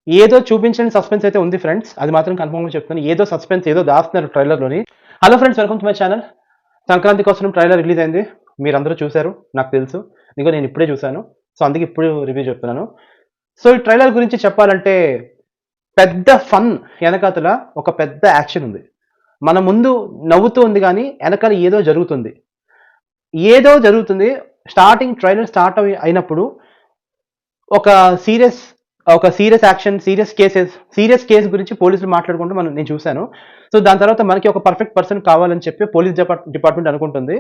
ఏదో చూపించని సస్పెన్స్ అయితే ఉంది ఫ్రెండ్స్. అది మాత్రం కన్ఫర్మ్‌గా చెప్తాను. ఏదో సస్పెన్స్ ఏదో దాస్తున్నారు ట్రైలర్‌లోని. Hello friends, welcome to my channel. Sankranti కోసం ట్రైలర్ రిలీజ్ అయింది. మీరందరూ చూసారు నాకు తెలుసు. ఇదిగో నేను ఇప్పుడే చూసాను. సో, అందుకే ఇప్పుడు రివ్యూ చెప్తున్నాను. సో, ఈ ట్రైలర్ గురించి చెప్పాలంటే పెద్ద ఫన్ ఎనకాతల ఒక పెద్ద యాక్షన్ ఉంది. మన ముందు నవ్వుతూ ఉంది గానీ, ఎనకాల ఏదో జరుగుతుంది. ఏదో జరుగుతుంది. స్టార్టింగ్ ట్రైలర్ స్టార్ట్ అయినప్పుడు ఒక serious serious action, serious case గురించి పోలీసులు మాట్లాడుకుంటూ నేను చూసాను. సో, దాని తర్వాత మనకి ఒక పర్ఫెక్ట్ పర్సన్ కావాలని చెప్పి పోలీస్ డిపార్ట్మెంట్ అనుకుంటుంది.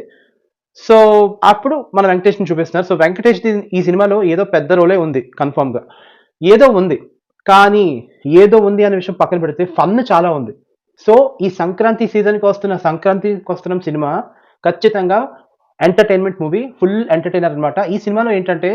సో, అప్పుడు మన వెంకటేష్‌ని చూపిస్తున్నారు. సో, వెంకటేష్‌ది ఈ సినిమాలో ఏదో పెద్ద రోలే ఉంది కన్ఫర్మ్‌గా. ఏదో ఉంది. కానీ ఏదో ఉంది అనే విషయం పక్కన పెడితే ఫన్ చాలా ఉంది. సో, ఈ సంక్రాంతికొస్తున్న సినిమా ఖచ్చితంగా ఎంటర్‌టైన్‌మెంట్ మూవీ. ఫుల్ ఎంటర్‌టైనర్ అన్నమాట. ఈ సినిమాలో ఏంటంటే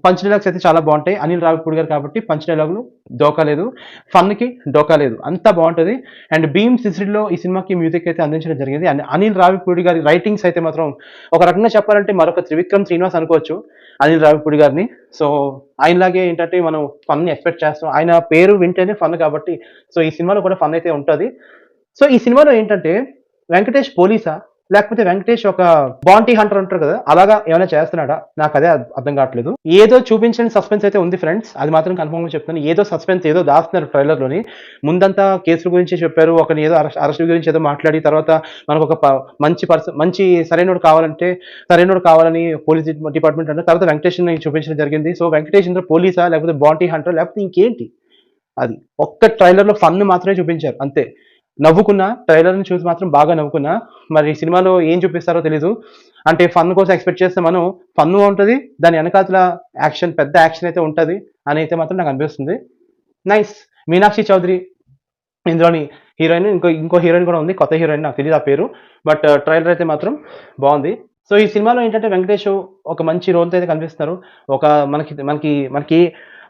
పంచ్ డైలాగ్స్ అయితే చాలా బావుంటాయి. అనిల్ రావిపూడి గారు కాబట్టి పంచ్ డైలాగులు డోకా లేదు. ఫన్‌కి డోకా లేదు. అంతా బావుంటది. అండ్ భీమ్ సిసిడిలో ఈ సినిమాకి మ్యూజిక్ అయితే అందించడం జరిగింది. అండ్ అనిల్ రావిపూడి గారి రైటింగ్స్ అయితే మాత్రం ఒక రకంగా చెప్పాలంటే మరొక త్రివిక్రమ్ శ్రీనివాస్ అనుకోవచ్చు అనిల్ రావిపూడి గారిని. సో, ఆయనలాగే ఏంటంటే మనం ఫన్‌ని ఎక్స్‌పెక్ట్ చేస్తాం. ఆయన పేరు వింటేనే ఫన్ కాబట్టి సో, ఈ సినిమాలో కూడా ఫన్ అయితే ఉంటది. సో, ఈ సినిమాలో ఏంటంటే వెంకటేష్ పోలీసా? లేకపోతే వెంకటేష్ ఒక బౌంటీ హంటర్ అంటారు కదా! అలాగా ఏమైనా చేస్తున్నాడా? నాకదే అర్థం కావట్లేదు. ఏదో చూపించని సస్పెన్స్ అయితే ఉంది ఫ్రెండ్స్. అది మాత్రం కన్ఫర్మ్‌గా చెప్తాను. ఏదో సస్పెన్స్ ఏదో దాస్తున్నారు ట్రైలర్‌లోని. ముందంతా కేసుల గురించి చెప్పారు. ఒకరిని ఏదో అరెస్ట్ గురించి ఏదో మాట్లాడి తర్వాత మనకొక మంచి సరైనోడు కావాలని పోలీస్ డిపార్ట్మెంట్ అన్నారు. తర్వాత వెంకటేష్‌ని చూపించడం జరిగింది. సో, వెంకటేష్ ఇందులో పోలీసా? లేకపోతే బౌంటీ హంటరా? లేకపోతే ఇంకేంటి? అది. ఒక్క ట్రైలర్‌లో ఫన్ మాత్రమే చూపించారు అంతే. నవ్వుకున్నా. ట్రైలర్‌ని చూసి మాత్రం బాగా నవ్వుకున్నా. మరి సినిమాలో ఏం చూపిస్తారో తెలీదు. అంటే ఫన్ కోసం ఎక్స్‌పెక్ట్ చేస్తే మనం ఫన్ను ఉంటది. దాని ఎనకాతల పెద్ద యాక్షన్ అయితే ఉంటది అని అయితే మాత్రం నాకు అనిపిస్తుంది. నైస్. మీనాక్షి చౌదరి ఇందులోని హీరోయిన్. ఇంకో హీరోయిన్ కూడా ఉంది. కొత్త హీరోయిన్ నాకు తెలీదు ఆ పేరు. బట్ ట్రైలర్ అయితే మాత్రం బావుంది. సో, ఈ సినిమాలో ఏంటంటే వెంకటేష్ ఒక మంచి రోల్‌తో అయితే కనిపిస్తున్నారు. ఒక మనకి మనకి మనకి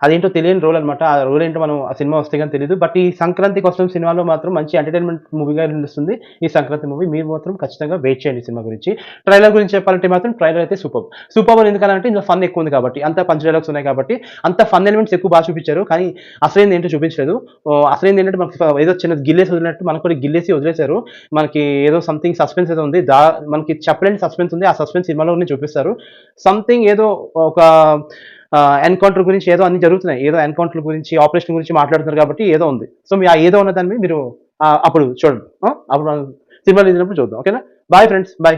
అదేంటో తెలియని రోల్ అనమాట. ఆ రోల్ ఏంటో మనం ఆ సినిమా వస్తే గాని తెలీదు. బట్ ఈ సంక్రాంతికొస్తున్న సినిమాలో మాత్రం మంచి ఎంటర్‌టైన్‌మెంట్ మూవీగా నిలుస్తుంది ఈ సంక్రాంతి మూవీ. మీరు మాత్రం ఖచ్చితంగా వెయిట్ చేయండి ఈ సినిమా గురించి. ట్రైలర్ గురించి చెప్పాలంటే మాత్రం ట్రైలర్ అయితే సూపర్బ్. సూపర్బ్ అని ఎందుకనంటే ఇందులో ఫన్ ఎక్కువ ఉంది కాబట్టి. అంతా పంచ్ డైలాగ్స్ ఉన్నాయి కాబట్టి అంత ఫన్ ఎలిమెంట్స్ ఎక్కువ బాగా చూపించారు. కానీ అసలైంది ఏంటో చూపించలేదు. అసలైంది ఏంటంటే మనకి ఏదో చిన్నది గిల్లేసి వదిలినట్టు మనకు కూడా గిల్లేసి వదిలేశారు. మనకి ఏదో సంథింగ్ సస్పెన్స్ ఏదో ఉంది. మనకి చెప్పలేని సస్పెన్స్ ఉంది. ఆ సస్పెన్స్ సినిమాలోనే చూపిస్తారు. సంథింగ్ ఏదో ఒక ఎన్‌కౌంటర్ గురించి ఏదో అన్ని జరుగుతున్నాయి. ఏదో ఎన్‌కౌంటర్ గురించి, ఆపరేషన్ గురించి మాట్లాడుతున్నారు కాబట్టి ఏదో ఉంది. సో, ఆ ఏదో ఉన్న దాన్ని మీరు అప్పుడు చూడండి. అప్పుడు మనం సినిమా రిలీజ్ అయినప్పుడు చూద్దాం. ఓకేనా? Bye friends. బాయ్.